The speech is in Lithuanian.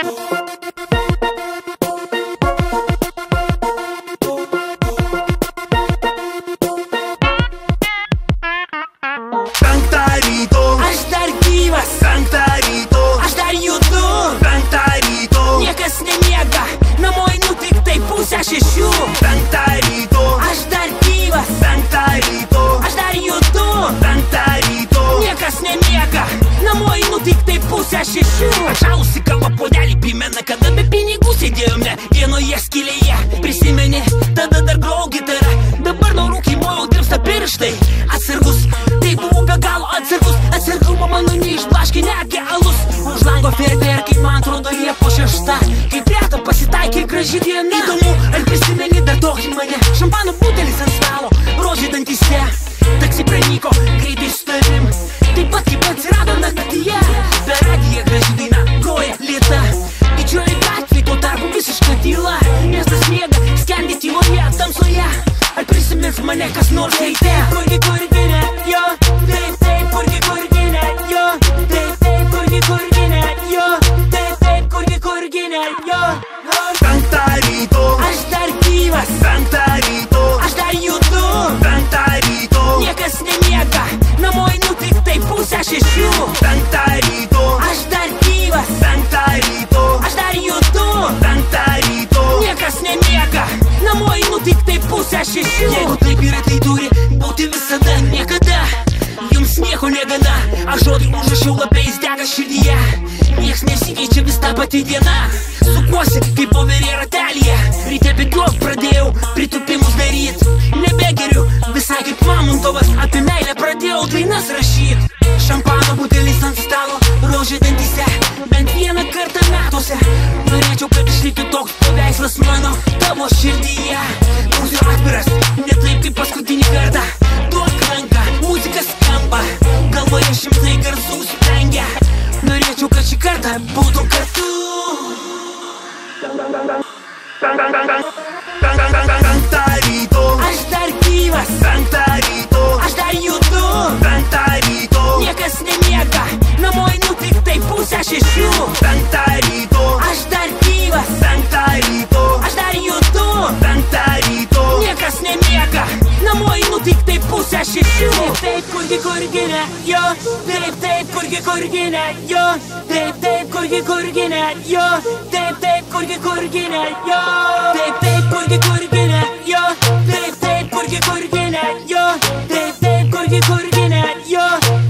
Penktą ryto aš dar gyvas, Penktą ryto aš dar judu, Penktą ryto niekas nemiega, namo einu tik tai pusę šešių. Penktą ryto Aš dar gyvas, Penktą ryto aš dar judu, Penktą ryto niekas nemiega, namo einu tik tai pusę šešių. Atšalusi kava puodelį primena, kada be pinigų sėdėjome vienoje skylėje. Prisimeni, tada dar grojau gitarą, dabar nuo rūkymo jau tirpsta pirštai. Atsargus, tai buvau be galo atsargus, atsargumo mano neišblaškė netgi alus. Už lango fejerverkai, man atrodo Liepos 6, kaip reta pasitaikė graži diena. Įdomu, ar prisimeni dar tokį mane, šampano butelis ant stalo, rožė dantyse. Taksi pranyko, greitai su tavim, taip pat kaip atsirado naktyje. Per radiją graži daina, groja lėta, didžioji gatvė, tuo tarpu visiška tyla. Miestas miega, skendi tyloje, tamsoje. Ar prisimins mane kas nors ryte? Kurgi ne, jo, taip, taip, kurgi ne, jo, taip, taip, kurgi ne, jo, taip, taip, kurgi ne, jo. Penktą ryto Aš dar gyvas, Penktą ryto aš dar judu, Penktą ryto niekas nemiega, namo einu tik tai pusę šešių. Penktą ryto Aš dar gyvas, Penktą ryto aš dar judu, Penktą ryto niekas nemiega, namo einu tik tai pusę šešių. Jeigu taip yra, tai turi būti visada, niekada. Jums nieko negana, aš žodį užrašiau lapais, dega širdyje. Nieks nesikeičia, vis ta pati diena. Sukuosi kaip voverė ratelyje, ryte bėgiot pradėjau pritupimus daryt. Nebegeriu, visai kaip Mamontovas, apie meilę pradėjau dainas rašyt. Šampano butelis ant stalo, rožė dantyse, bent vieną kartą metuose. Norėčiau, kad išliktų toks paveikslas mano tavo širdyje. Būsiu atviras, ne taip kaip paskutinį kartą. Duok ranką, muzika skamba, galvoje šimtai garsų sprengia. Norėčiau, kad šį kartą būtum kartu. Penktą ryto Aš dar gyvas, Penktą ryto aš dar judu, Penktą ryto niekas nemiega, namo einu tik tai pusę šešių. Penktą ryto Aš dar gyvas, Penktą ryto aš dar judu, Penktą ryto niekas nemiega, namo einu tik tai pusę šešių. Taip, kurgi ne, jo, taip, taip, kurgi ne, jo, taip, taip, kurgi ne, jo, taip, taip, kurgi ne, jo, taip, taip, kurgi ne, jo, taip, taip, kurgi ne, jo, taip, taip, kurgi ne, jo.